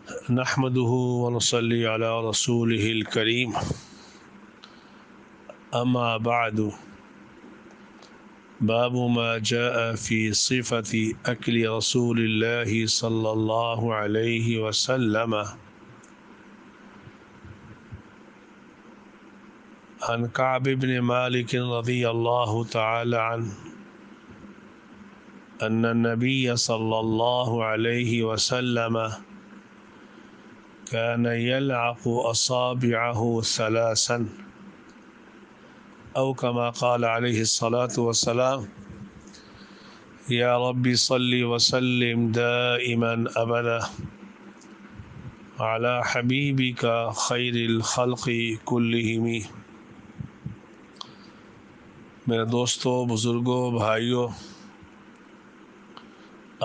نحمده ونصلي على رسوله الكريم أما بعد باب ما جاء في صفة أكل رسول الله صلى الله عليه وسلم عن كعب بن مالك رضي الله تعالى عنه أن النبي صلى الله عليه وسلم كان يلعق أصابعه ثلاثا أو كما قال عليه الصلاة والسلام يا رب صل وسلم دائما أبدا على حبيبك خير الخلق كلهم۔ میرے دوستو، بزرگوں، بھائیوں،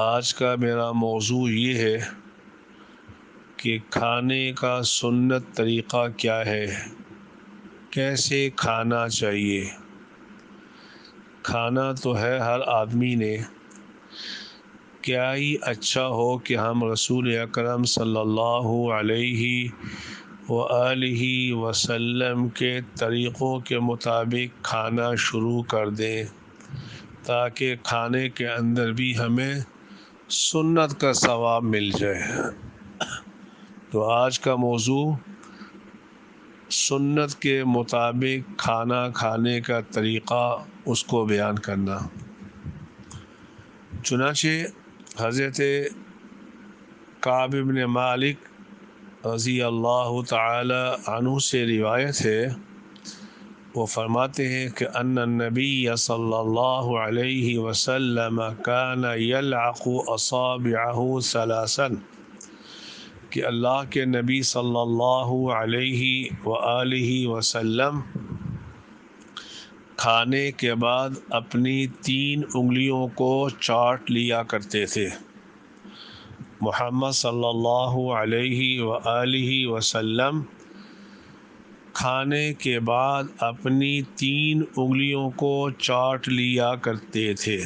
آج کا میرا موضوع یہ ہے کہ کھانے کا سنت طریقہ کیا ہے، کیسے کھانا چاہیے۔ کھانا تو ہے ہر آدمی نے، کیا ہی اچھا ہو کہ ہم رسول اکرم صلی اللہ علیہ وآلہ وسلم کے طریقوں کے مطابق کھانا شروع کر دیں، تاکہ کھانے کے اندر بھی ہمیں سنت کا ثواب مل جائے۔ تو آج کا موضوع سنت کے مطابق کھانا کھانے کا طریقہ، اس کو بیان کرنا۔ چنانچہ حضرت کعب بن مالک رضی اللہ تعالی عنہ سے روایت ہے، وہ فرماتے ہیں کہ ان النبی صلی اللہ علیہ وسلم کان یلعق اصابعہ ثلاثا، کہ اللہ کے نبی صلی اللہ علیہ وآلہ وسلم کھانے کے بعد اپنی 3 انگلیوں کو چاٹ لیا کرتے تھے۔ محمد صلی اللہ علیہ وآلہ وسلم کھانے کے بعد اپنی 3 انگلیوں کو چاٹ لیا کرتے تھے۔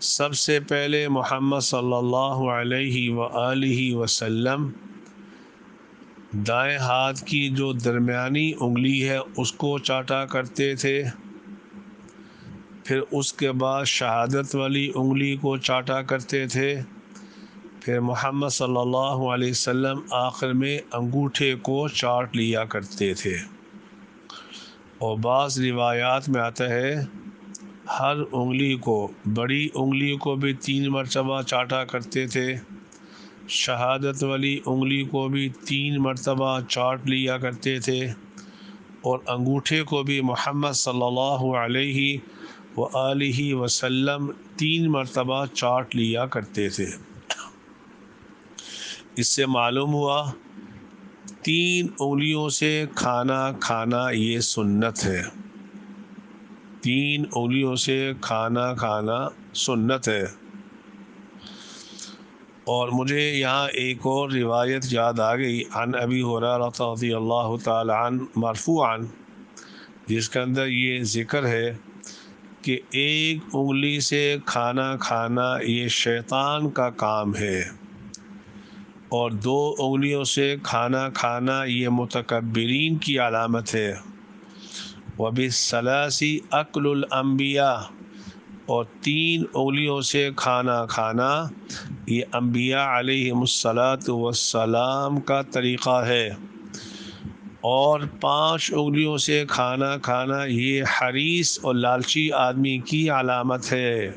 سب سے پہلے محمد صلی اللہ علیہ وآلہ وسلم دائیں ہاتھ کی جو درمیانی انگلی ہے اس کو چاٹا کرتے تھے، پھر اس کے بعد شہادت والی انگلی کو چاٹا کرتے تھے، پھر محمد صلی اللہ علیہ وسلم آخر میں انگوٹھے کو چاٹ لیا کرتے تھے۔ اور بعض روایات میں آتا ہے ہر انگلی کو، بڑی انگلی کو بھی 3 مرتبہ چاٹا کرتے تھے، شہادت والی انگلی کو بھی 3 مرتبہ چاٹ لیا کرتے تھے، اور انگوٹھے کو بھی محمد صلی اللہ علیہ وآلہ وسلم 3 مرتبہ چاٹ لیا کرتے تھے۔ اس سے معلوم ہوا 3 انگلیوں سے کھانا کھانا یہ سنت ہے، 3 انگلیوں سے کھانا کھانا سنت ہے۔ اور مجھے یہاں ایک اور روایت یاد آ گئی، عن ابی ہریرہ رضی اللہ تعالی عنہ مرفوعا، جس کے اندر یہ ذکر ہے کہ 1 انگلی سے کھانا کھانا یہ شیطان کا کام ہے، اور 2 انگلیوں سے کھانا کھانا یہ متکبرین کی علامت ہے۔ وبالثلاث اکل الانبیاء، اور 3 انگلیوں سے کھانا کھانا یہ انبیاء علیہم الصلاۃ والسلام کا طریقہ ہے، اور 5 انگلیوں سے کھانا کھانا یہ حریص اور لالچی آدمی کی علامت ہے۔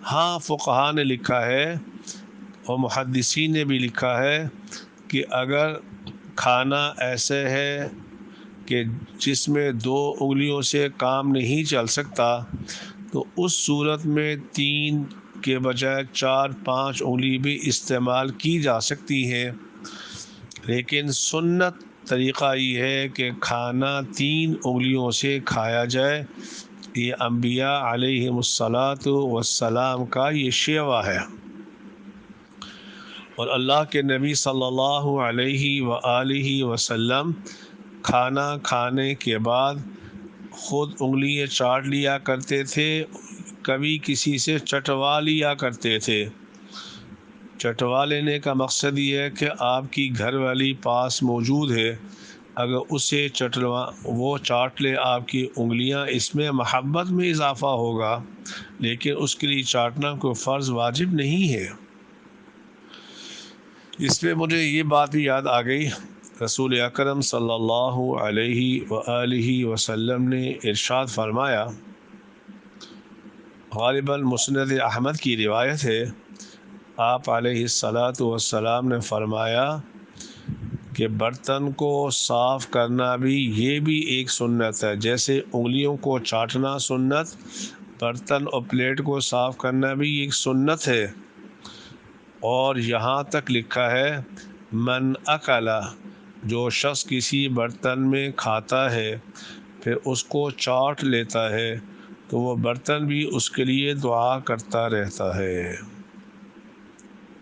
ہاں، فقہا نے لکھا ہے اور محدثین نے بھی لکھا ہے کہ اگر کھانا ایسے ہے کہ جس میں 2 انگلیوں سے کام نہیں چل سکتا، تو اس صورت میں 3 کے بجائے 4-5 انگلی بھی استعمال کی جا سکتی ہیں، لیکن سنت طریقہ یہ ہے کہ کھانا 3 انگلیوں سے کھایا جائے، یہ انبیاء علیہم الصلاۃ والسلام کا یہ شیوہ ہے۔ اور اللہ کے نبی صلی اللہ علیہ وآلہ وسلم کھانا کھانے کے بعد خود انگلیاں چاٹ لیا کرتے تھے، کبھی کسی سے چٹوا لیا کرتے تھے، چٹوا لینے کا مقصد یہ ہے کہ آپ کی گھر والی پاس موجود ہے، اگر اسے وہ چاٹ لے آپ کی انگلیاں، اس میں محبت میں اضافہ ہوگا، لیکن اس کے لیے چاٹنا کوئی فرض واجب نہیں ہے۔ اس پہ مجھے یہ بات بھی یاد آ گئی، رسول اکرم صلی اللہ علیہ وآلہ وسلم نے ارشاد فرمایا، غالباً مسند احمد کی روایت ہے، آپ علیہ الصلاۃ والسلام نے فرمایا کہ برتن کو صاف کرنا بھی یہ بھی ایک سنت ہے، جیسے انگلیوں کو چاٹنا سنت، برتن اور پلیٹ کو صاف کرنا بھی ایک سنت ہے۔ اور یہاں تک لکھا ہے، من اکلا، جو شخص کسی برتن میں کھاتا ہے پھر اس کو چاٹ لیتا ہے تو وہ برتن بھی اس کے لیے دعا کرتا رہتا ہے،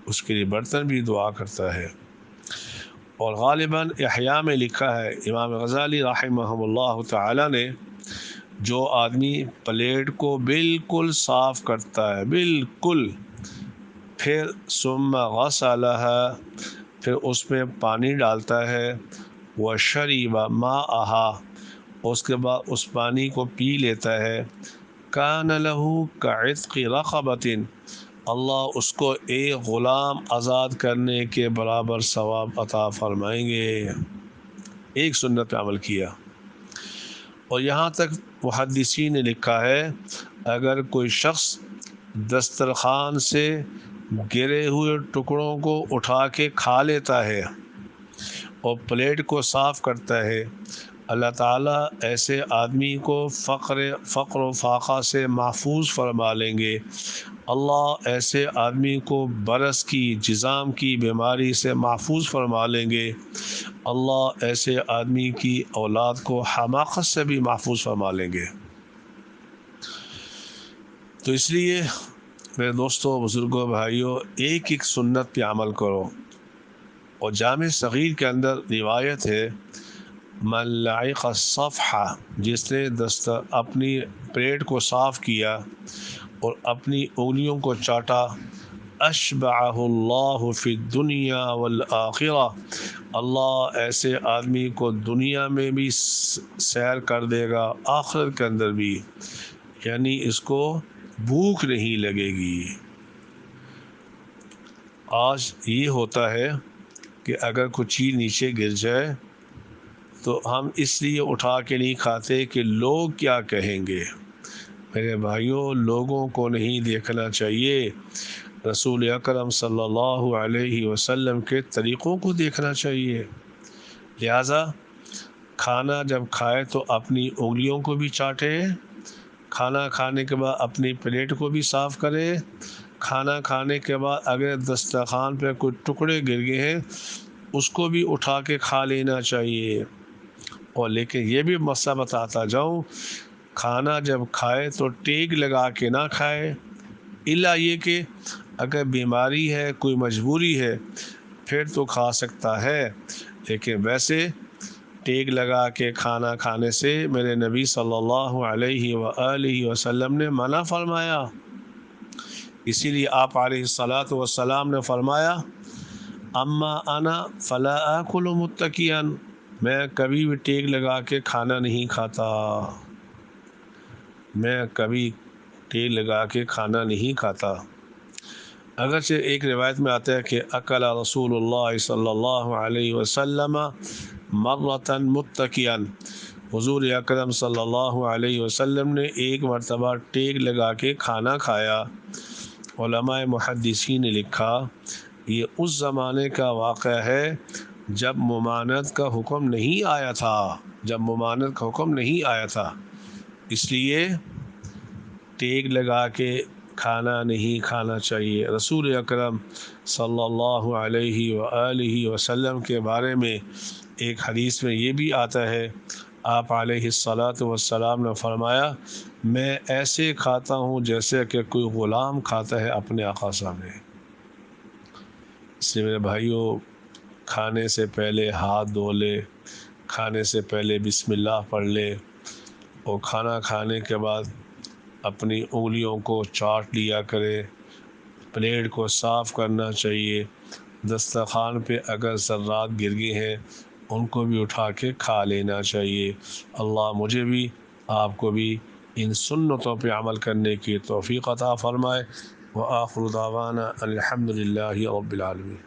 اس کے لیے برتن بھی دعا کرتا ہے۔ اور غالباً احیاء میں لکھا ہے، امام غزالی رحمہ اللہ تعالی نے، جو آدمی پلیٹ کو بالکل صاف کرتا ہے، بالکل، پھر ثم غسلها، پھر اس میں پانی ڈالتا ہے، وشرب ماءها، اس کے بعد اس پانی کو پی لیتا ہے، کان له کعتق رقبۃ، اللہ اس کو ایک غلام آزاد کرنے کے برابر ثواب عطا فرمائیں گے۔ ایک سنت پہ عمل کیا۔ اور یہاں تک محدثین نے لکھا ہے، اگر کوئی شخص دسترخوان سے گرے ہوئے ٹکڑوں کو اٹھا کے کھا لیتا ہے اور پلیٹ کو صاف کرتا ہے، اللہ تعالیٰ ایسے آدمی کو فقر و فاقہ سے محفوظ فرما لیں گے، اللہ ایسے آدمی کو برس کی، جذام کی بیماری سے محفوظ فرما لیں گے، اللہ ایسے آدمی کی اولاد کو حماقت سے بھی محفوظ فرما لیں گے۔ تو اس لیے میرے دوستوں، بزرگوں، بھائیوں، ایک ایک سنت پہ عمل کرو۔ اور جامع صغیر کے اندر روایت ہے، من لعق الصفحہ، جس نے اپنی پلیٹ کو صاف کیا اور اپنی انگلیوں کو چاٹا، اشبعہ اللہ فی الدنیا والآخرہ، اللہ ایسے آدمی کو دنیا میں بھی سیر کر دے گا، آخرت کے اندر بھی، یعنی اس کو بھوک نہیں لگے گی۔ آج یہ ہوتا ہے کہ اگر کوئی چیز نیچے گر جائے تو ہم اس لیے اٹھا کے نہیں کھاتے کہ لوگ کیا کہیں گے۔ میرے بھائیوں، لوگوں کو نہیں دیکھنا چاہیے، رسول اکرم صلی اللہ علیہ وسلم کے طریقوں کو دیکھنا چاہیے۔ لہٰذا کھانا جب کھائے تو اپنی انگلیوں کو بھی چاٹے، کھانا کھانے کے بعد اپنی پلیٹ کو بھی صاف کرے، کھانا کھانے کے بعد اگر دسترخوان پہ کوئی ٹکڑے گر گئے ہیں اس کو بھی اٹھا کے کھا لینا چاہیے۔ اور لیکن یہ بھی مسئلہ بتاتا جاؤں، کھانا جب کھائے تو ٹیک لگا کے نہ کھائے، الا یہ کہ اگر بیماری ہے، کوئی مجبوری ہے، پھر تو کھا سکتا ہے، لیکن ویسے ٹیک لگا کے کھانا کھانے سے میرے نبی صلی اللہ علیہ وآلہ وسلم نے منع فرمایا۔ اسی لیے آپ علیہ الصلاۃ والسلام نے فرمایا، اما انا فلا آکل متکئا، میں کبھی بھی ٹیک لگا کے کھانا نہیں کھاتا، میں کبھی ٹیک لگا کے کھانا نہیں کھاتا۔ اگرچہ ایک روایت میں آتا ہے کہ اکل رسول اللہ صلی اللہ علیہ وسلم مرۃ متکئا، حضور اکرم صلی اللہ علیہ وسلم نے ایک مرتبہ ٹیک لگا کے کھانا کھایا۔ علماء محدثین نے لکھا، یہ اس زمانے کا واقعہ ہے جب ممانعت کا حکم نہیں آیا تھا، جب ممانعت کا حکم نہیں آیا تھا، اس لیے ٹیک لگا کے کھانا نہیں کھانا چاہیے۔ رسول اکرم صلی اللہ علیہ وآلہ وسلم کے بارے میں ایک حدیث میں یہ بھی آتا ہے، آپ علیہ الصلاۃ والسلام نے فرمایا، میں ایسے کھاتا ہوں جیسے کہ کوئی غلام کھاتا ہے اپنے آقا سامنے۔ اس لیے میرے بھائیوں، کھانے سے پہلے ہاتھ دھو لے، کھانے سے پہلے بسم اللہ پڑھ لے، اور کھانا کھانے کے بعد اپنی انگلیوں کو چاٹ لیا کرے، پلیٹ کو صاف کرنا چاہیے، دسترخوان پہ اگر ذرات گر گئے ہیں ان کو بھی اٹھا کے کھا لینا چاہیے۔ اللہ مجھے بھی آپ کو بھی ان سنتوں پہ عمل کرنے کی توفیق عطا فرمائے۔ وآخر دعوانا الحمد للہ رب العالمین۔